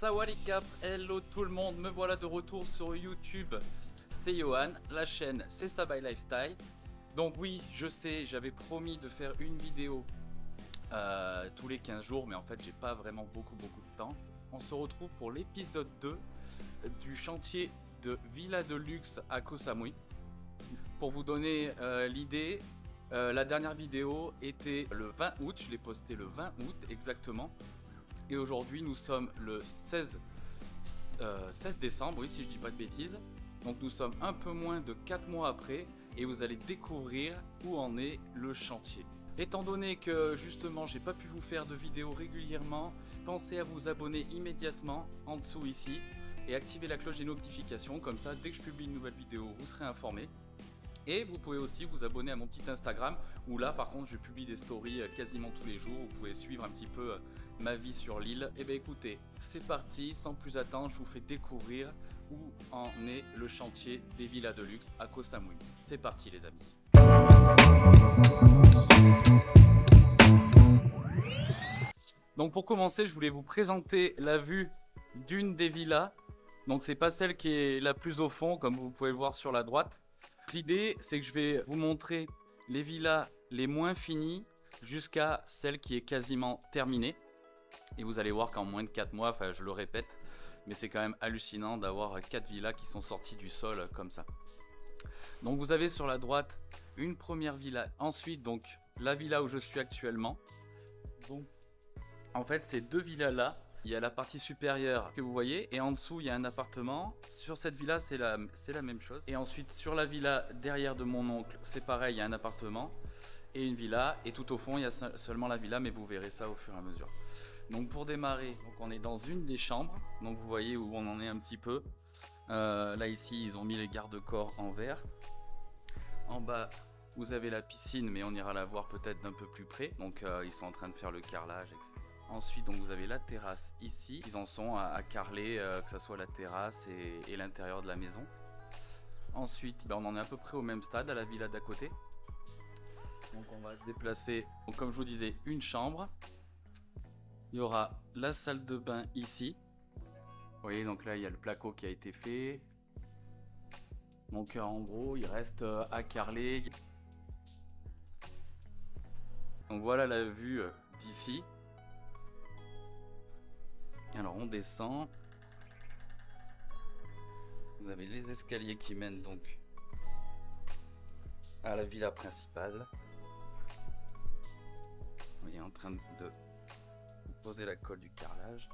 Sawadee-Cap, hello tout le monde, me voilà de retour sur YouTube. C'est Johan, la chaîne c'est ça by Lifestyle. Donc oui, je sais, j'avais promis de faire une vidéo tous les 15 jours, mais en fait j'ai pas vraiment beaucoup de temps. On se retrouve pour l'épisode 2 du chantier de Villa de Luxe à Koh Samui. Pour vous donner l'idée, la dernière vidéo était le 20 août, je l'ai posté le 20 août exactement. Et aujourd'hui nous sommes le 16 décembre, oui, si je dis pas de bêtises. Donc nous sommes un peu moins de 4 mois après et vous allez découvrir où en est le chantier. Étant donné que justement j'ai pas pu vous faire de vidéos régulièrement, pensez à vous abonner immédiatement en dessous ici et activer la cloche des notifications, comme ça dès que je publie une nouvelle vidéo vous serez informé. Et vous pouvez aussi vous abonner à mon petit Instagram où là par contre je publie des stories quasiment tous les jours. Vous pouvez suivre un petit peu ma vie sur l'île. Et bien écoutez, c'est parti, sans plus attendre, je vous fais découvrir où en est le chantier des villas de luxe à Koh Samui. C'est parti les amis. Donc pour commencer, je voulais vous présenter la vue d'une des villas. Donc c'est pas celle qui est la plus au fond comme vous pouvez le voir sur la droite. L'idée, c'est que je vais vous montrer les villas les moins finies jusqu'à celle qui est quasiment terminée. Et vous allez voir qu'en moins de 4 mois, enfin je le répète, mais c'est quand même hallucinant d'avoir 4 villas qui sont sorties du sol comme ça. Donc vous avez sur la droite une première villa, ensuite donc la villa où je suis actuellement. Donc en fait ces deux villas là, il y a la partie supérieure que vous voyez et en dessous il y a un appartement. Sur cette villa c'est la même chose. Et ensuite sur la villa derrière de mon oncle c'est pareil, il y a un appartement et une villa. Et tout au fond il y a seulement la villa, mais vous verrez ça au fur et à mesure. Donc pour démarrer, donc on est dans une des chambres. Donc vous voyez où on en est un petit peu. Là ici ils ont mis les garde-corps en verre. En bas vous avez la piscine, mais on ira la voir peut-être d'un peu plus près. Donc ils sont en train de faire le carrelage, etc. Ensuite, donc, vous avez la terrasse ici. Ils en sont à carreler, que ce soit la terrasse et l'intérieur de la maison. Ensuite, on en est à peu près au même stade à la villa d'à côté. Donc on va se déplacer. Donc, comme je vous disais, une chambre. Il y aura la salle de bain ici. Vous voyez, donc là, il y a le placo qui a été fait. Donc en gros, il reste à carreler. Donc voilà la vue d'ici. Alors on descend. Vous avez les escaliers qui mènent donc à la villa principale. Vous voyez en train de poser la colle du carrelage.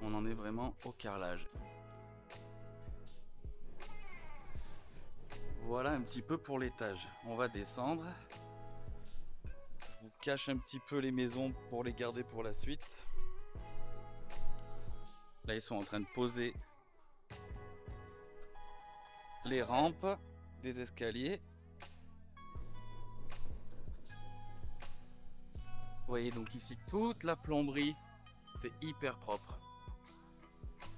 On en est vraiment au carrelage. Voilà un petit peu pour l'étage. On va descendre. Je vous cache un petit peu les maisons pour les garder pour la suite. Là, ils sont en train de poser les rampes des escaliers. Vous voyez donc ici toute la plomberie. C'est hyper propre.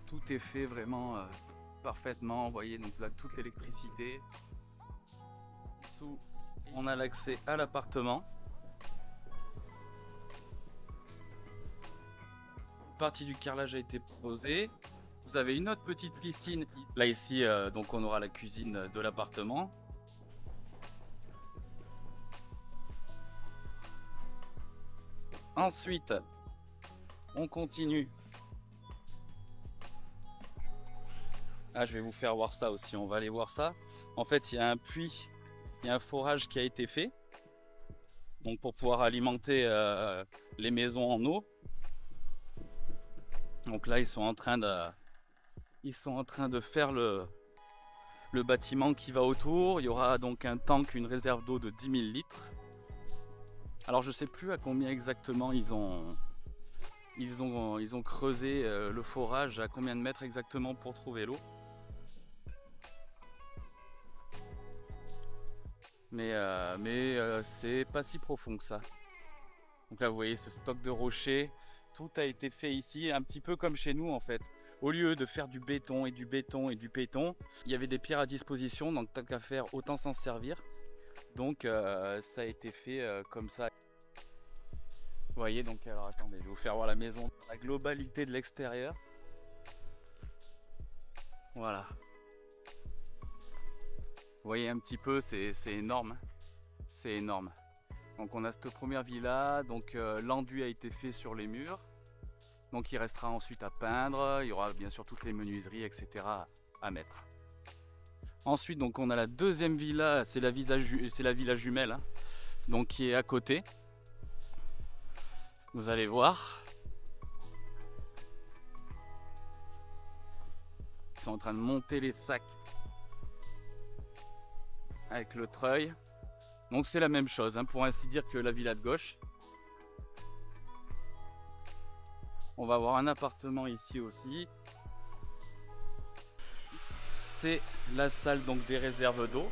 Tout est fait vraiment parfaitement. Vous voyez donc là toute l'électricité. On a l'accès à l'appartement. Une partie du carrelage a été posée. Vous avez une autre petite piscine. Là ici, donc on aura la cuisine de l'appartement. Ensuite, on continue. Ah, je vais vous faire voir ça aussi. On va aller voir ça. En fait, il y a un puits. Il y a un forage qui a été fait donc pour pouvoir alimenter les maisons en eau. Donc là ils sont en train de faire le bâtiment qui va autour. Il y aura donc un tank, une réserve d'eau de 10 000 litres. Alors je sais plus à combien exactement ils ont creusé le forage, à combien de mètres exactement pour trouver l'eau. Mais c'est pas si profond que ça. Donc là vous voyez ce stock de rochers, tout a été fait ici, un petit peu comme chez nous en fait. Au lieu de faire du béton et du béton et du béton, il y avait des pierres à disposition, donc tant qu'à faire autant s'en servir. Donc ça a été fait comme ça. Vous voyez, donc alors attendez, je vais vous faire voir la maison, la globalité de l'extérieur. Voilà. Vous voyez un petit peu, c'est énorme. Hein. C'est énorme. Donc on a cette première villa, donc l'enduit a été fait sur les murs. Donc il restera ensuite à peindre, il y aura bien sûr toutes les menuiseries, etc. à mettre. Ensuite, donc on a la deuxième villa, c'est la villa jumelle, hein, donc qui est à côté. Vous allez voir. Ils sont en train de monter les sacs avec le treuil. Donc c'est la même chose, hein, pour ainsi dire, que la villa de gauche. On va avoir un appartement ici aussi. C'est la salle donc des réserves d'eau.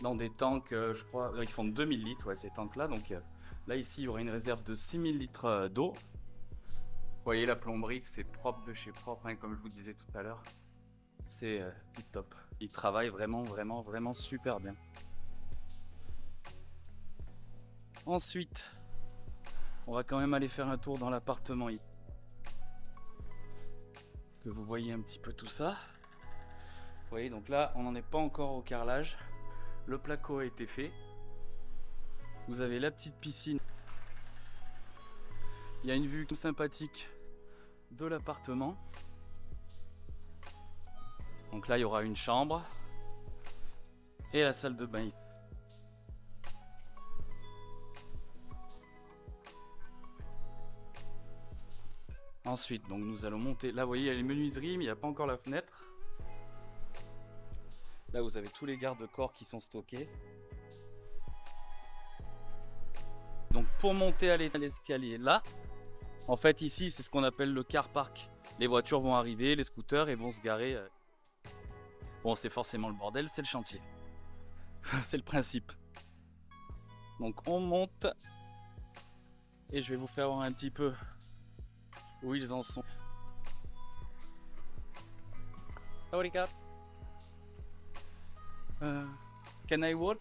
Dans des tanks, je crois, ils font 2000 litres, ouais, ces tanks-là. Donc là, ici, il y aura une réserve de 6000 litres d'eau. Vous voyez, la plomberie, c'est propre de chez propre, hein, comme je vous disais tout à l'heure. C'est top. Ils travaillent vraiment super bien. Ensuite, on va quand même aller faire un tour dans l'appartement. Que vous voyez un petit peu tout ça. Vous voyez, donc là, on n'en est pas encore au carrelage. Le placo a été fait. Vous avez la petite piscine. Il y a une vue sympathique de l'appartement. Donc là, il y aura une chambre et la salle de bain. Ensuite, donc nous allons monter. Là, vous voyez, il y a les menuiseries, mais il n'y a pas encore la fenêtre. Là, vous avez tous les garde-corps qui sont stockés. Donc, pour monter à l'escalier, là, en fait, ici, c'est ce qu'on appelle le car park. Les voitures vont arriver, les scooters, et vont se garer. Bon, c'est forcément le bordel, c'est le chantier. C'est le principe. Donc, on monte. Et je vais vous faire voir un petit peu où ils en sont. Howdy up. Can I walk?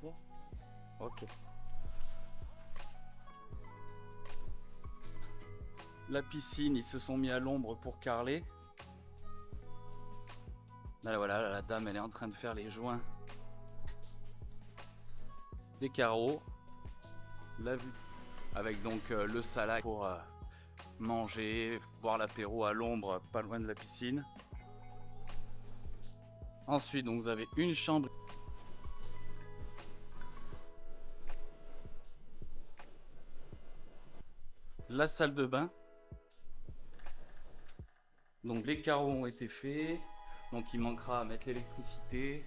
Yeah. Ok. La piscine, ils se sont mis à l'ombre pour carreler. Là, voilà, la dame, elle est en train de faire les joints des carreaux. La vue avec donc le salon pour manger, boire l'apéro à l'ombre, pas loin de la piscine. Ensuite, donc, vous avez une chambre. La salle de bain. Donc les carreaux ont été faits. Donc il manquera à mettre l'électricité,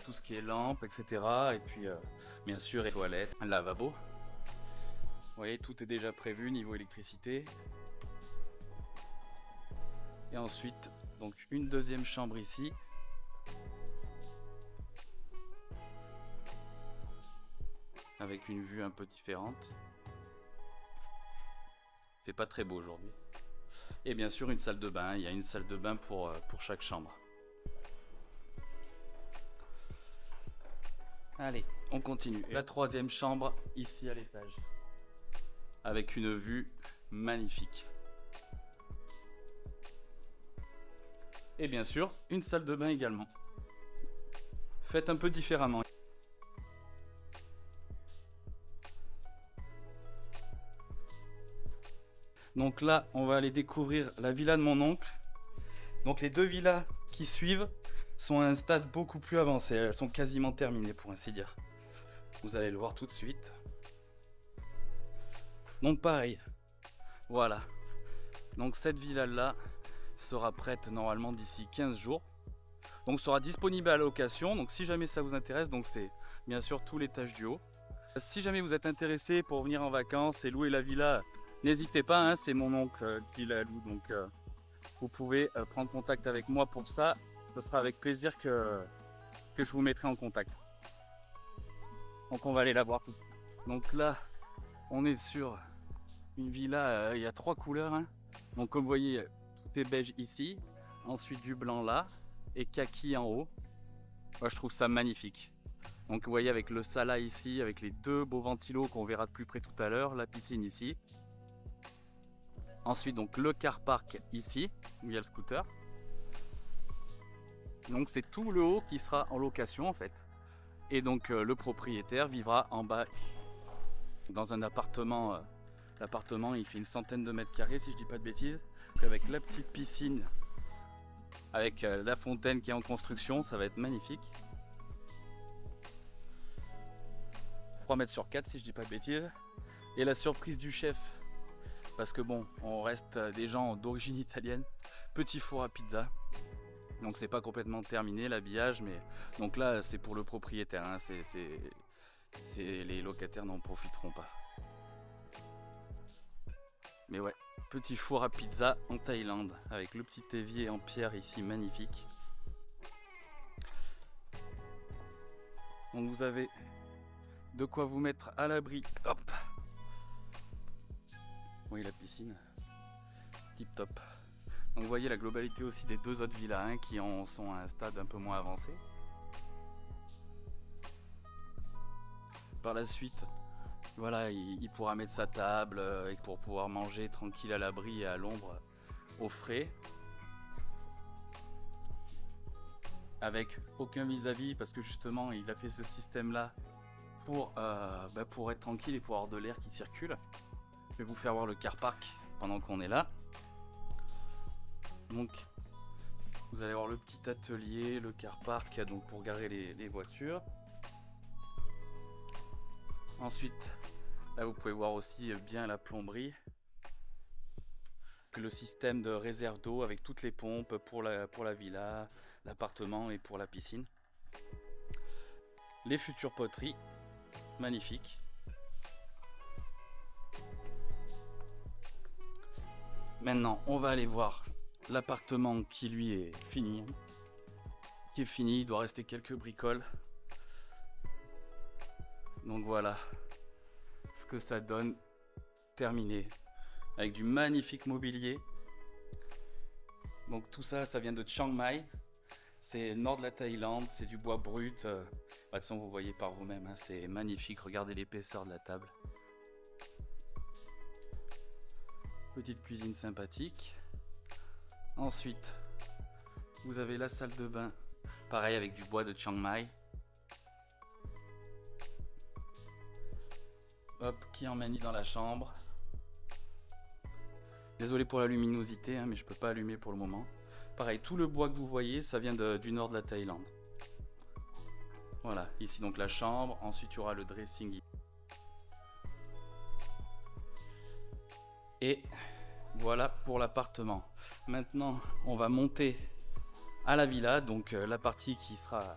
tout ce qui est lampe, etc. Et puis bien sûr les toilettes, un lavabo. Vous voyez, tout est déjà prévu niveau électricité. Et ensuite, donc une deuxième chambre ici. Avec une vue un peu différente. Il fait pas très beau aujourd'hui. Et bien sûr une salle de bain, il y a une salle de bain pour chaque chambre. Allez, on continue. La troisième chambre, ici à l'étage. Avec une vue magnifique. Et bien sûr, une salle de bain également. Faite un peu différemment. Donc là, on va aller découvrir la villa de mon oncle. Donc les deux villas qui suivent sont à un stade beaucoup plus avancé. Elles sont quasiment terminées pour ainsi dire. Vous allez le voir tout de suite. Donc pareil. Voilà. Donc cette villa-là sera prête normalement d'ici 15 jours. Donc sera disponible à la location. Donc si jamais ça vous intéresse, donc c'est bien sûr tout l'étage du haut. Si jamais vous êtes intéressé pour venir en vacances et louer la villa, n'hésitez pas, hein, c'est mon oncle qui la loue, donc vous pouvez prendre contact avec moi pour ça. Ce sera avec plaisir que je vous mettrai en contact. Donc on va aller la voir. Donc là, on est sur une villa, il y a 3 couleurs. Hein. Donc comme vous voyez, tout est beige ici, ensuite du blanc là, et kaki en haut. Moi je trouve ça magnifique. Donc vous voyez avec le sala ici, avec les deux beaux ventilos qu'on verra de plus près tout à l'heure, la piscine ici. Ensuite donc le car park ici, où il y a le scooter. Donc c'est tout le haut qui sera en location en fait. Et donc le propriétaire vivra en bas dans un appartement. L'appartement il fait une centaine de mètres carrés si je dis pas de bêtises. Avec la petite piscine, avec la fontaine qui est en construction, ça va être magnifique. 3 mètres sur 4 si je dis pas de bêtises. Et la surprise du chef, parce que bon, on reste des gens d'origine italienne, petit four à pizza. Donc c'est pas complètement terminé l'habillage, mais donc là c'est pour le propriétaire, hein. Les locataires n'en profiteront pas. Mais ouais, petit four à pizza en Thaïlande, avec le petit évier en pierre ici, magnifique. Donc vous avez de quoi vous mettre à l'abri. Hop. Oui, la piscine, tip top. Donc vous voyez la globalité aussi des deux autres villas, hein, qui en sont à un stade un peu moins avancé. Par la suite, voilà, il pourra mettre sa table pour pouvoir manger tranquille à l'abri et à l'ombre, au frais. Avec aucun vis-à-vis, parce que justement il a fait ce système là pour être tranquille et pour avoir de l'air qui circule. Je vais vous faire voir le car park pendant qu'on est là. Donc vous allez voir le petit atelier, le car park donc pour garer les voitures. Ensuite là vous pouvez voir aussi bien la plomberie, le système de réserve d'eau avec toutes les pompes pour la villa, l'appartement et pour la piscine. Les futures poteries, magnifiques. Maintenant, on va aller voir l'appartement qui lui est fini. Il doit rester quelques bricoles. Donc voilà ce que ça donne terminé. Avec du magnifique mobilier. Donc tout ça, ça vient de Chiang Mai. C'est le nord de la Thaïlande, c'est du bois brut. De toute façon, vous voyez par vous-même, hein, c'est magnifique. Regardez l'épaisseur de la table. Petite cuisine sympathique. Ensuite, vous avez la salle de bain, pareil avec du bois de Chiang Mai. Hop, qui emmène dans la chambre. Désolé pour la luminosité, hein, mais je peux pas allumer pour le moment. Pareil, tout le bois que vous voyez, ça vient du nord de la Thaïlande. Voilà, ici donc la chambre. Ensuite, il y aura le dressing. Et voilà pour l'appartement. Maintenant, on va monter à la villa, donc la partie qui sera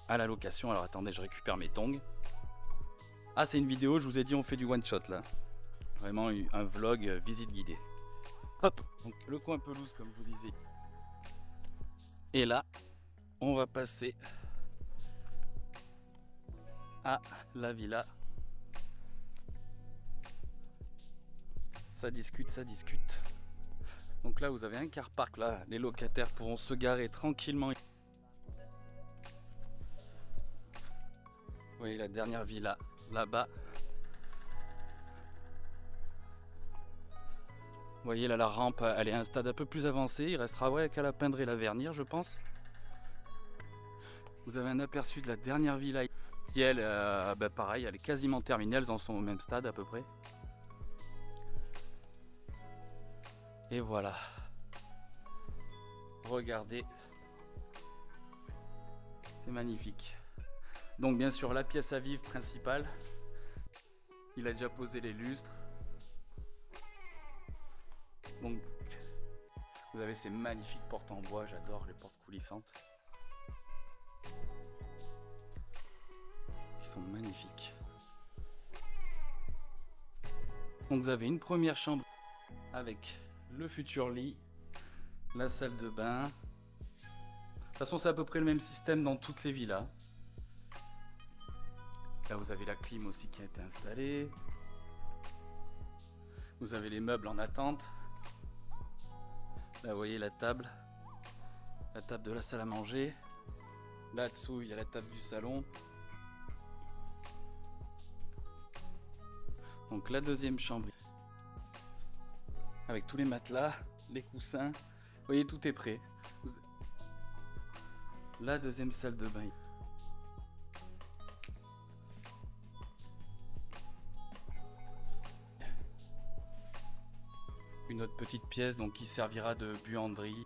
à la location. Alors attendez, je récupère mes tongs. Ah, c'est une vidéo, je vous ai dit, on fait du one shot là. Vraiment un vlog visite guidée. Hop, donc le coin pelouse comme je vous disais. Et là, on va passer à la villa. Ça discute, ça discute. Donc là, vous avez un car park là. Les locataires pourront se garer tranquillement. Vous voyez la dernière villa là-bas. Vous voyez là la rampe, elle est à un stade un peu plus avancé. Il restera qu'à la peindre et la vernir, je pense. Vous avez un aperçu de la dernière villa qui elle, pareil, elle est quasiment terminée. Elles en sont au même stade à peu près. Et voilà. Regardez. C'est magnifique. Donc bien sûr la pièce à vivre principale. Il a déjà posé les lustres. Donc vous avez ces magnifiques portes en bois, j'adore les portes coulissantes. Qui sont magnifiques. Donc vous avez une première chambre avec le futur lit, la salle de bain. De toute façon c'est à peu près le même système dans toutes les villas. Là vous avez la clim aussi qui a été installée. Vous avez les meubles en attente. Là vous voyez la table de la salle à manger. Là-dessous il y a la table du salon. Donc la deuxième chambre, avec tous les matelas, les coussins, vous voyez tout est prêt. La deuxième salle de bain. Une autre petite pièce donc qui servira de buanderie.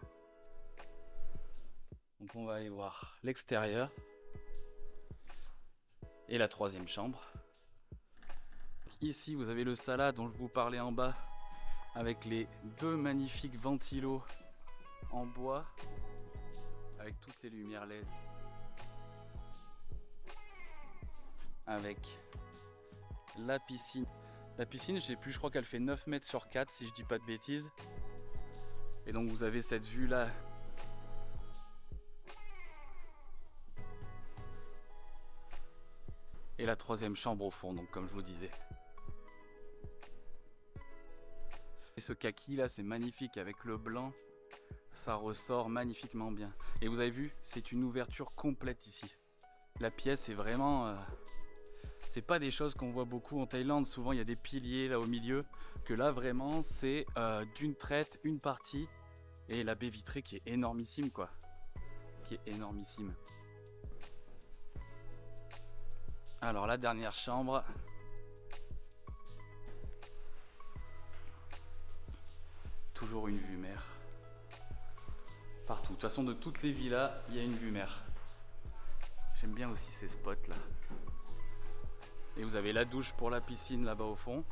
Donc on va aller voir l'extérieur. Et la troisième chambre. Ici vous avez le sala dont je vous parlais en bas, avec les deux magnifiques ventilos en bois, avec toutes les lumières LED, avec la piscine. La piscine, je sais plus, je crois qu'elle fait 9 mètres sur 4 si je dis pas de bêtises. Et donc vous avez cette vue là. Et la troisième chambre au fond, donc comme je vous disais. Et ce kaki là, c'est magnifique avec le blanc. Ça ressort magnifiquement bien. Et vous avez vu, c'est une ouverture complète ici. La pièce est vraiment... c'est pas des choses qu'on voit beaucoup en Thaïlande. Souvent, il y a des piliers là au milieu. Que là, vraiment, c'est d'une traite, une partie. Et la baie vitrée qui est énormissime, quoi. Qui est énormissime. Alors, la dernière chambre. Toujours une vue mer. Partout. De toute façon, de toutes les villas, il y a une vue mer. J'aime bien aussi ces spots là. Et vous avez la douche pour la piscine là-bas au fond.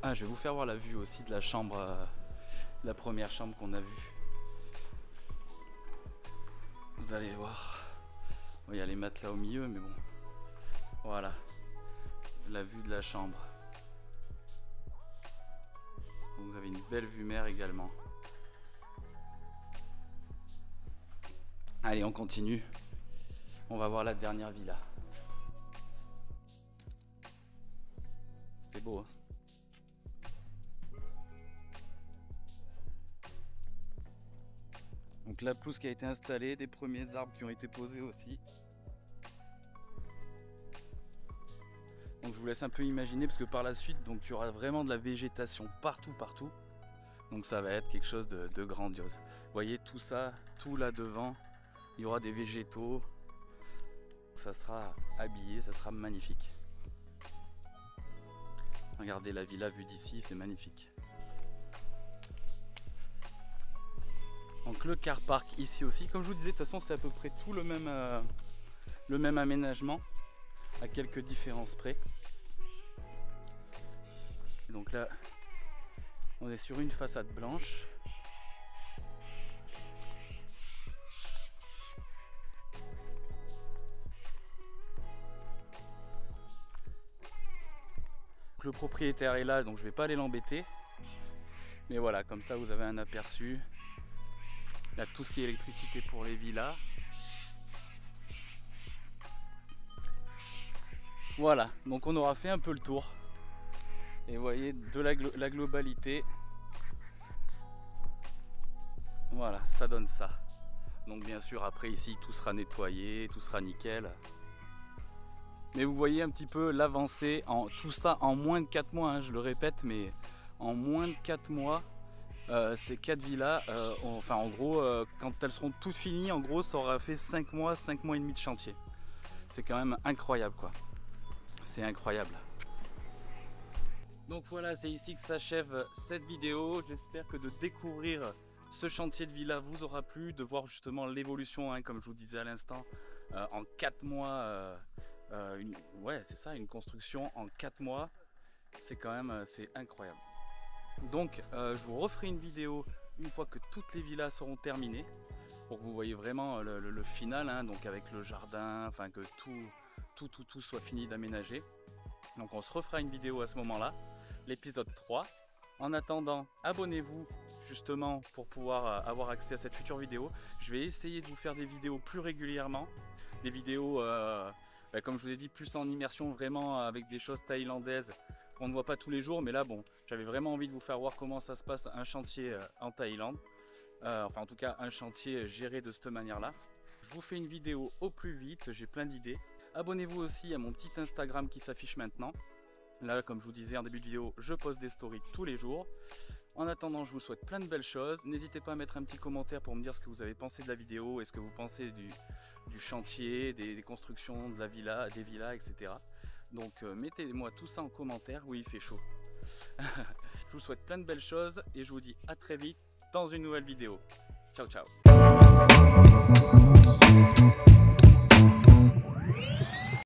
Ah, je vais vous faire voir la vue aussi de la chambre, la première chambre qu'on a vue. Vous allez voir. Bon, il y a les matelas au milieu, mais bon. Voilà. La vue de la chambre. Vous avez une belle vue mer également. Allez, on continue. On va voir la dernière villa. C'est beau, hein? Donc la pelouse qui a été installée, des premiers arbres qui ont été posés aussi. Donc je vous laisse un peu imaginer parce que par la suite, donc il y aura vraiment de la végétation partout. Donc ça va être quelque chose de grandiose. Vous voyez tout ça, tout là devant, il y aura des végétaux. Ça sera habillé, ça sera magnifique. Regardez la villa vue d'ici, c'est magnifique. Donc le car park ici aussi, comme je vous disais, de toute façon c'est à peu près tout le même aménagement, à quelques différences près. Et donc là, on est sur une façade blanche. Le propriétaire est là, donc je vais pas aller l'embêter. Mais voilà, comme ça vous avez un aperçu. Il y a tout ce qui est électricité pour les villas. Voilà, donc on aura fait un peu le tour. Et vous voyez, de la globalité. Voilà, ça donne ça. Donc bien sûr, après ici, tout sera nettoyé, tout sera nickel. Mais vous voyez un petit peu l'avancée, tout ça en moins de 4 mois, hein, je le répète, mais en moins de 4 mois, ces 4 villas, enfin en gros, quand elles seront toutes finies, en gros ça aura fait 5 mois et demi de chantier. C'est quand même incroyable quoi. C'est incroyable. Donc voilà, c'est ici que s'achève cette vidéo. J'espère que de découvrir ce chantier de villa vous aura plu, de voir justement l'évolution, hein, comme je vous disais à l'instant, en 4 mois. Ouais, c'est ça, une construction en 4 mois, c'est quand même c'est incroyable. Donc je vous referai une vidéo une fois que toutes les villas seront terminées pour que vous voyez vraiment le final, hein, donc avec le jardin, enfin que tout soit fini d'aménager. Donc on se refera une vidéo à ce moment-là, l'épisode 3. En attendant, abonnez-vous justement pour pouvoir avoir accès à cette future vidéo. Je vais essayer de vous faire des vidéos plus régulièrement, des vidéos comme je vous ai dit, plus en immersion vraiment avec des choses thaïlandaises qu'on ne voit pas tous les jours. Mais là, bon, j'avais vraiment envie de vous faire voir comment ça se passe un chantier en Thaïlande. Enfin, en tout cas, un chantier géré de cette manière-là. Je vous fais une vidéo au plus vite, j'ai plein d'idées. Abonnez-vous aussi à mon petit Instagram qui s'affiche maintenant. Là, comme je vous disais en début de vidéo, je poste des stories tous les jours. En attendant, je vous souhaite plein de belles choses. N'hésitez pas à mettre un petit commentaire pour me dire ce que vous avez pensé de la vidéo et ce que vous pensez du chantier, des constructions de la villa, des villas, etc. Donc mettez-moi tout ça en commentaire. Oui, il fait chaud. Je vous souhaite plein de belles choses et je vous dis à très vite dans une nouvelle vidéo. Ciao, ciao.